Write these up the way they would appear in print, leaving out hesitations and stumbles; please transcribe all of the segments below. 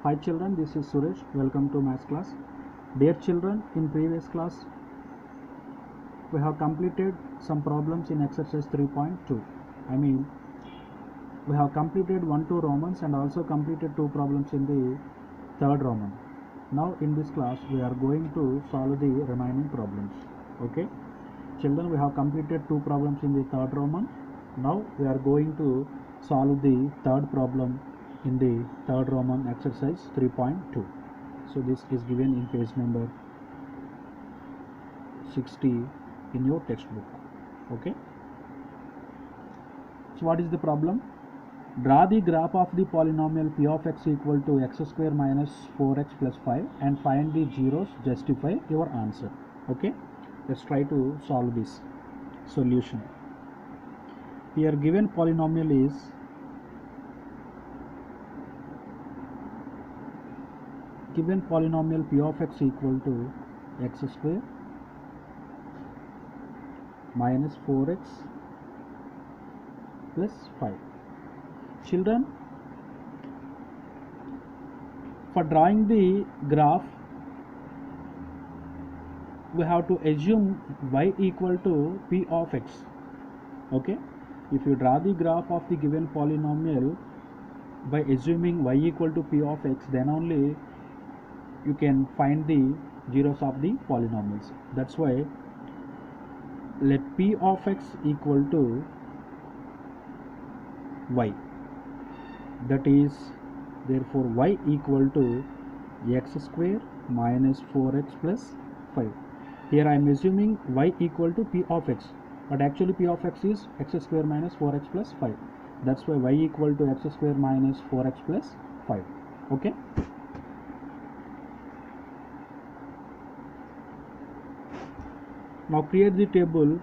Hi children, this is Suresh. Welcome to maths class. Dear children, in previous class we have completed some problems in exercise 3.2. I mean, we have completed 1-2 Romans and also completed 2 problems in the third Roman. Now in this class we are going to solve the remaining problems. Okay? Children, we have completed 2 problems in the third Roman. Now we are going to solve the third problem in the third Roman exercise 3.2. So this is given in page number 60 in your textbook. Okay. So what is the problem? Draw the graph of the polynomial p of x equal to x square minus 4x plus 5 and find the zeros. Justify your answer. Okay. Let's try to solve this solution. Here given polynomial is p of x equal to x square minus 4x plus 5. Children, for drawing the graph we have to assume y equal to p of x. Okay, if you draw the graph of the given polynomial by assuming y equal to p of x, then only you can find the zeros of the polynomials. That's why let p of x equal to y, that is therefore y equal to x square minus 4x plus 5. Here I am assuming y equal to p of x, but actually p of x is x square minus 4x plus 5. That's why y equal to x square minus 4x plus 5. Okay. Now create the table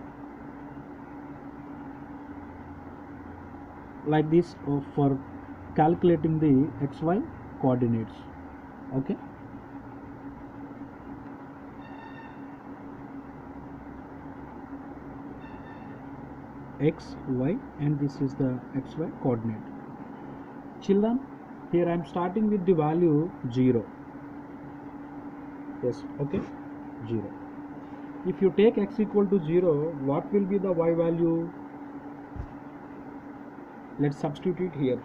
like this for calculating the xy coordinates. Okay. X, y, and this is the xy coordinate. Children, here I am starting with the value 0. Yes, okay, 0. If you take x equal to 0, what will be the y value? Let's substitute here.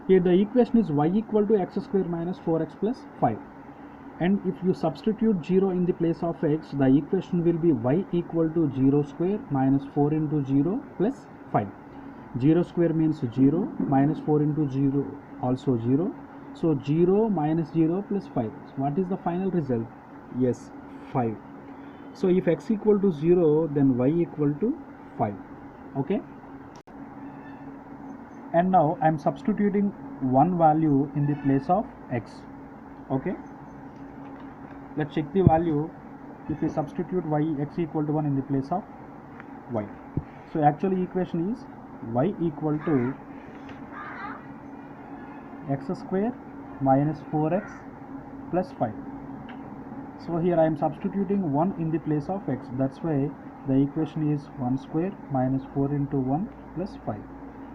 Here the equation is y equal to x square minus 4x plus 5. And if you substitute 0 in the place of x, the equation will be y equal to 0 square minus 4 into 0 plus 5. 0 square means 0, minus 4 into 0 also 0. So 0 minus 0 plus 5. So what is the final result? Yes, 5. So if x equal to 0, then y equal to 5. Okay. And now I am substituting one value in the place of x. Okay. Let's check the value. If we substitute x equal to 1 in the place of y. So actually equation is y equal to x square minus 4x plus 5. So here I am substituting 1 in the place of x. That's why the equation is 1 square minus 4 into 1 plus 5.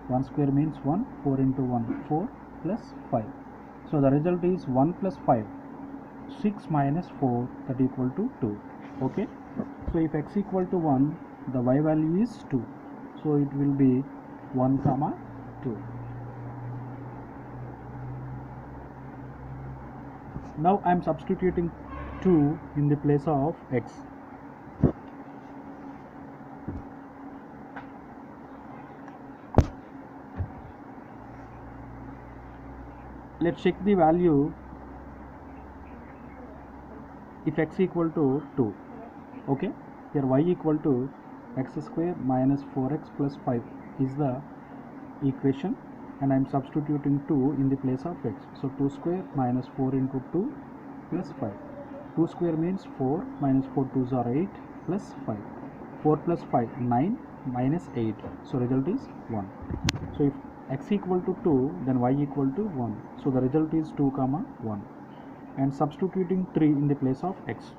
1 square means 1, 4 into 1, 4 plus 5. So the result is 1 plus 5. 6 minus 4, that equal to 2. Okay. So if x equal to 1, the y value is 2. So it will be 1 comma 2. Now I am substituting 2 in the place of x. Let's check the value if x equal to 2. Okay, here y equal to x square minus 4x plus 5 is the equation, and I am substituting 2 in the place of x. So 2 square minus 4 into 2 plus 5. 2 square means 4, minus 4 2s are 8 plus 5. 4 plus 5, 9 minus 8. So result is 1. So if x equal to 2, then y equal to 1. So the result is 2 comma 1. And substituting 3 in the place of x.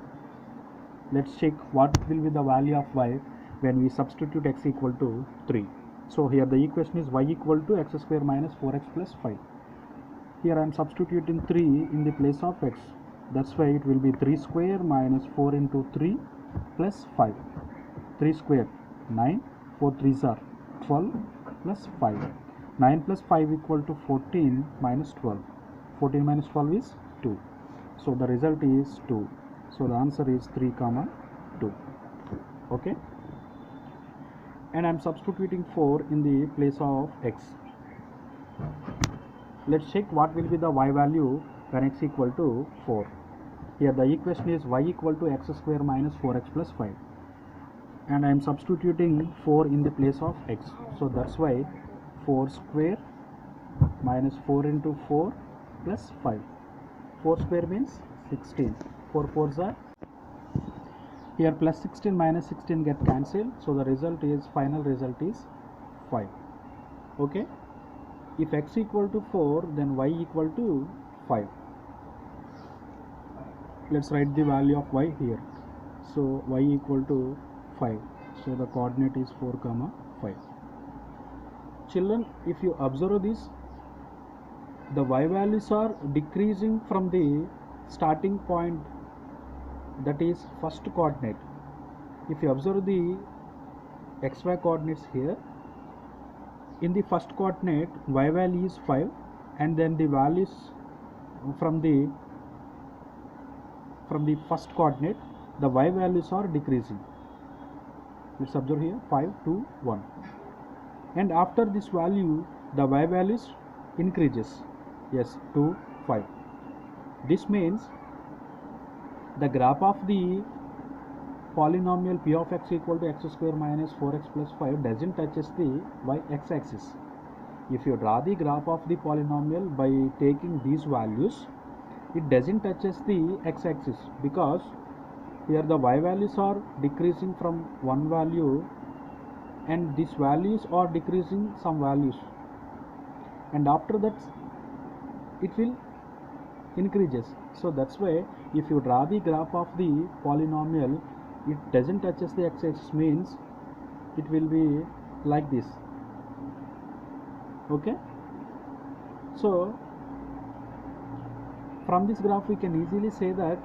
Let's check what will be the value of y when we substitute x equal to 3. So here the equation is y equal to x square minus 4x plus 5. Here I am substituting 3 in the place of x. That's why it will be 3 square minus 4 into 3 plus 5. 3 square 9, 4 3s are 12 plus 5. 9 plus 5 equal to 14 minus 12. 14 minus 12 is 2. So the result is 2. So the answer is 3 comma 2. Okay. And I am substituting 4 in the place of x. Let's check what will be the y value when x equal to 4. Here the equation is y equal to x square minus 4x plus 5. And I am substituting 4 in the place of x. So that's why 4 square minus 4 into 4 plus 5. 4 square means 16. 4 4s are. Here plus 16 minus 16 get cancelled. So the result is, final result is 5. Okay. If x equal to 4, then y equal to 5. Let's write the value of y here. So y equal to 5. So the coordinate is 4 comma 5. Children, if you observe this, the y values are decreasing from the starting point, that is first coordinate. If you observe the xy coordinates here, in the first coordinate y value is 5, and then the values from the first coordinate, the y values are decreasing. Let's observe here 5 2 1, and after this value the y values increases. Yes, 2 5. This means the graph of the polynomial p of x equal to x square minus 4x plus 5 doesn't touches the x axis. If you draw the graph of the polynomial by taking these values, it doesn't touches the x axis, because here the y values are decreasing from one value, and these values are decreasing some values, and after that it will increases. So that's why if you draw the graph of the polynomial, it doesn't touches the x axis, means it will be like this. Okay. So from this graph we can easily say that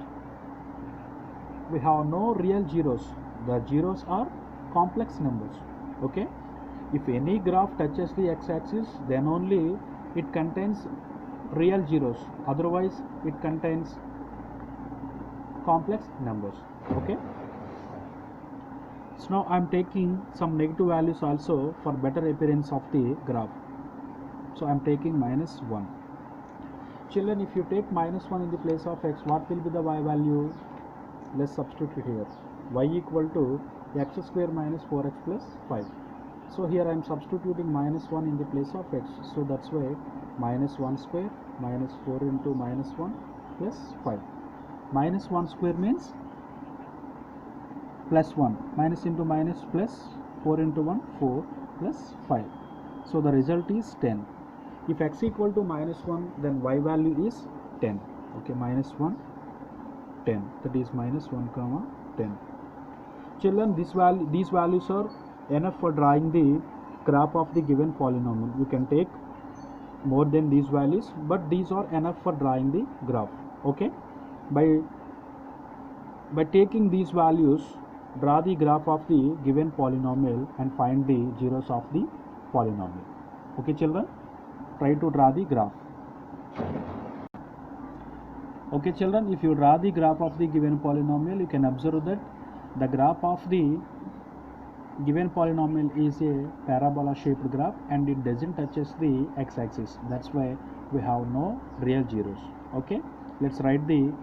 we have no real zeros. The zeros are complex numbers. Okay. If any graph touches the x axis, then only it contains real zeros, otherwise it contains complex numbers. Okay. So now I am taking some negative values also for better appearance of the graph. So I am taking minus 1. Children, if you take minus 1 in the place of x, what will be the y value? Let's substitute here. Y equal to x square minus 4x plus 5. So here I am substituting minus 1 in the place of x. So that's why minus 1 square minus 4 into minus 1 plus 5. Minus 1 square means plus 1, minus into minus plus 4 into 1 4 plus 5. So the result is 10. If x equal to minus 1, then y value is 10. Okay, minus 1 10, that is minus 1 comma 10. Children, these values are enough for drawing the graph of the given polynomial. You can take more than these values, but these are enough for drawing the graph. Okay, by taking these values, draw the graph of the given polynomial and find the zeros of the polynomial. Okay children, try to draw the graph. Okay children, if you draw the graph of the given polynomial, you can observe that the graph of the given polynomial is a parabola shaped graph, and it doesn't touches the x-axis. That's why we have no real zeros. Okay, let's write the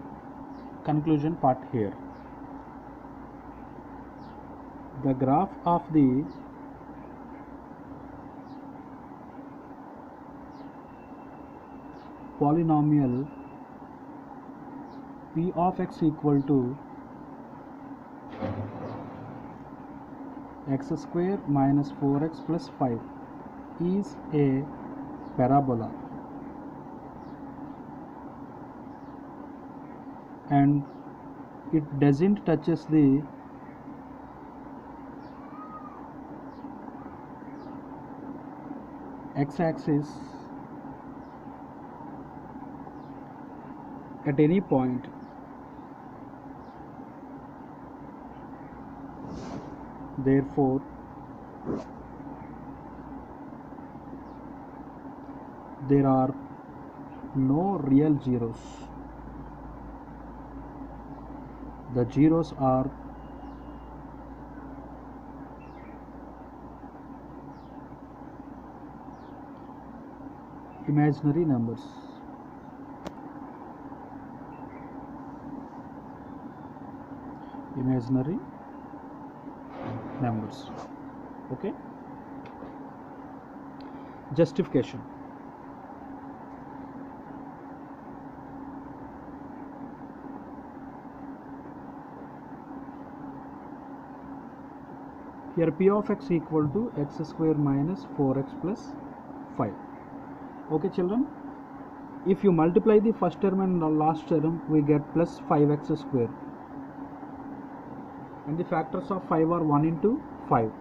conclusion part here. The graph of the polynomial p of x equal to x square minus 4x plus 5 is a parabola, and it doesn't touches the x-axis at any point therefore there are no real zeros. The zeros are imaginary numbers. Imaginary numbers. Okay. Justification. Here p of x equal to x square minus 4x plus 5. Okay children, if you multiply the first term and the last term, we get plus 5x square, and the factors of 5 are 1 into 5.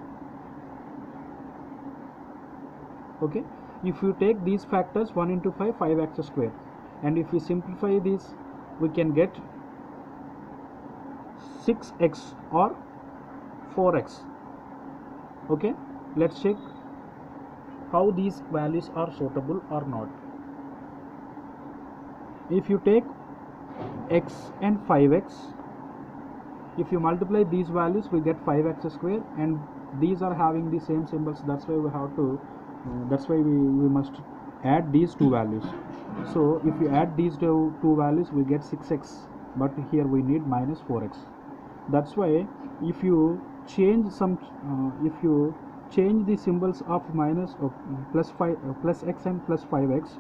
Okay, if you take these factors 1 into 5, 5x square, and if we simplify this, we can get 6x or 4x. Okay, let's check how these values are suitable or not. If you take x and 5x, if you multiply these values, we get 5x square, and these are having the same symbols. That's why we have to we must add these two values. So if you add these two values, we get 6x, but here we need minus 4x. That's why if you change if you change the symbols of minus plus x and plus 5x,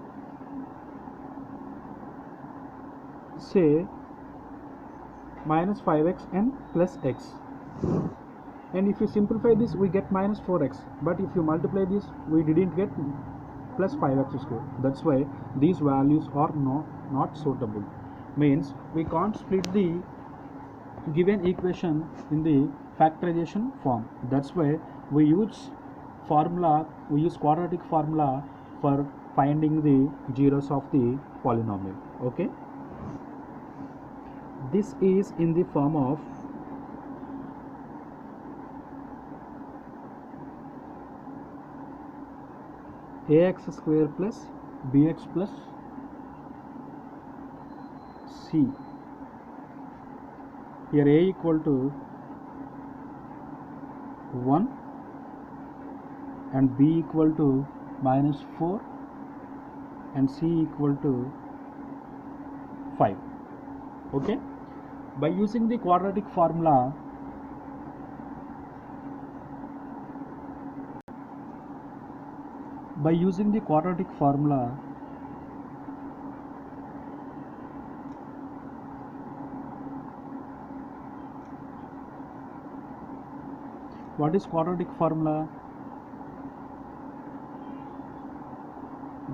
say minus 5x and plus x, and if you simplify this, we get minus 4x, but if you multiply this, we didn't get plus 5x square. That's why these values are not suitable. Means we can't split the given equation in the factorization form. That's why we use quadratic formula for finding the zeros of the polynomial. Okay, this is in the form of ax square plus bx plus c. Here a equal to 1 and b equal to minus 4 and c equal to 5. Okay, by using the quadratic formula, what is quadratic formula?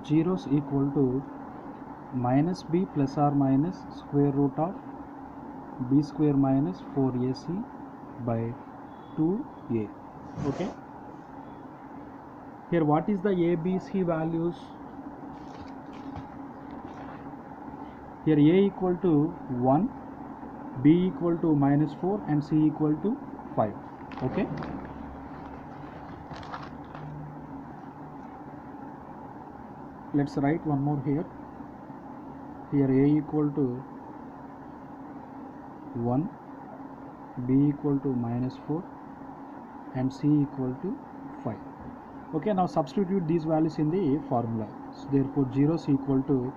Zeros equal to minus b plus or minus square root of b square minus 4ac by 2a. Okay, here what is the a, b, c values? Here a equal to 1, b equal to minus 4 and c equal to 5. Okay, let's write one more here. Here a equal to 1, b equal to minus 4 and c equal to 5. Okay, now substitute these values in the formula. So therefore zeros equal to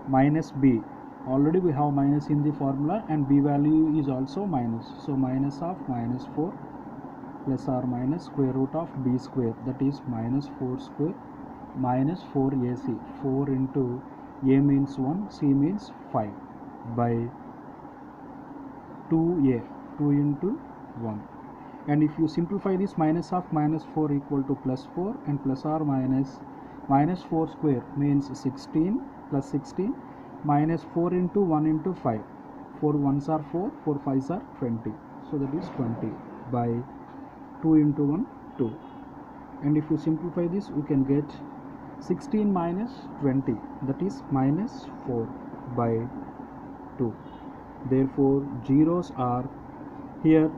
minus b. Already we have minus in the formula, and b value is also minus. So minus of minus 4 plus or minus square root of b square, that is minus 4 square minus 4ac. 4 into a means 1, c means 5 by 2a, 2 into 1. And if you simplify this, minus of minus 4 equal to plus 4, and plus or minus 4 square means 16 plus 16 minus 4 into 1 into 5. 4 1s are 4, 4 5s are 20. So that is 20 by 2 into 1, 2. And if you simplify this, we can get 16 minus 20, that is minus 4 by 2. Therefore zeros are here.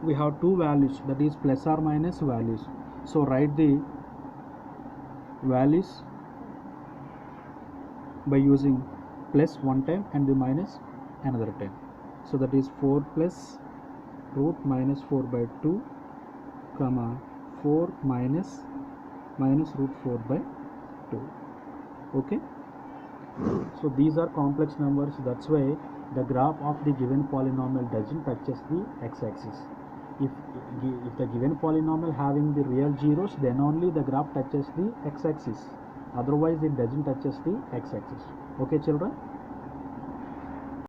We have two values, that is plus or minus values. So write the values by using plus one time and the minus another time. So that is 4 plus root minus 4 by 2 comma 4 minus root 4 by 2. Okay, so these are complex numbers, that's why the graph of the given polynomial doesn't touches the x-axis. If the given polynomial having the real zeros, then only the graph touches the x-axis, otherwise it doesn't touches the x-axis. Okay children.